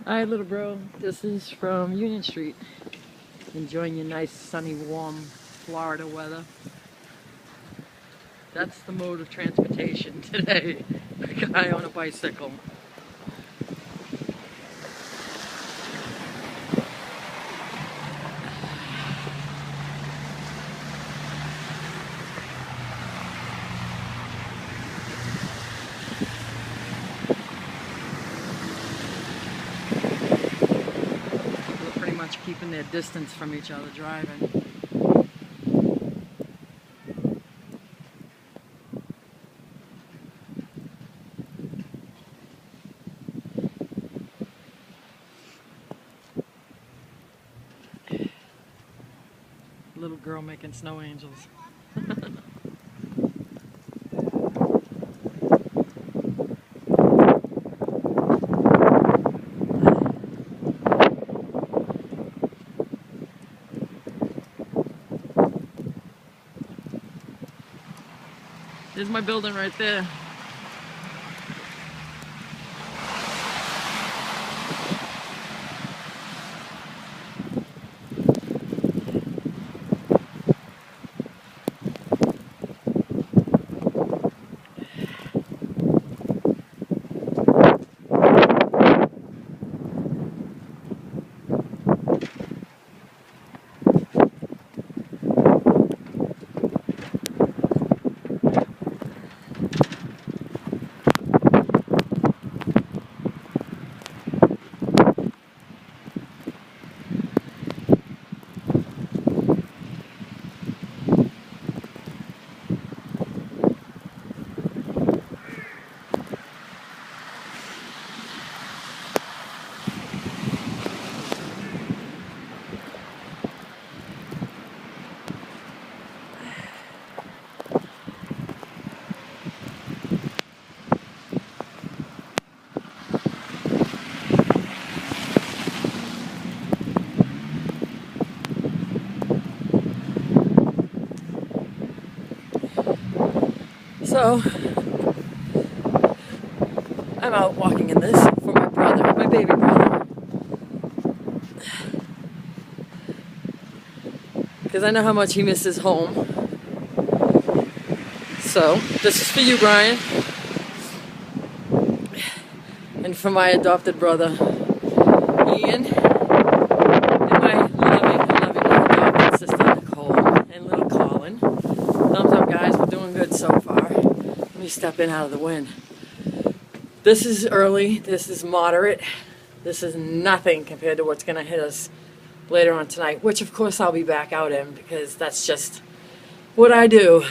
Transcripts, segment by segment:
Hi, little bro. This is from Union Street. Enjoying your nice, sunny, warm Florida weather. That's the mode of transportation today. A guy on a bicycle. They're pretty much keeping their distance from each other driving. Little girl making snow angels. There's my building right there. So, I'm out walking in this for my brother, my baby brother. Because I know how much he misses home. So, this is for you, Brian. And for my adopted brother, Ian. And my loving adopted sister, Nicole. And little Colin. Thumbs up, guys. We're doing good so far. Let me step in out of the wind. This is early. This is moderate. This is nothing compared to what's going to hit us later on tonight, which of course I'll be back out in because that's just what I do.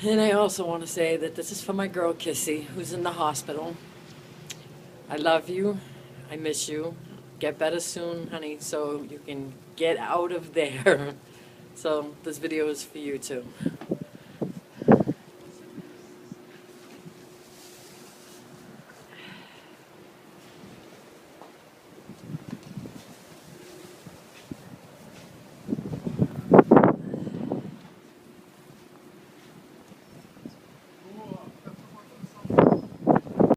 And I also want to say that this is for my girl Kissy, who's in the hospital. I love you. I miss you. Get better soon, honey, so you can get out of there. So this video is for you too.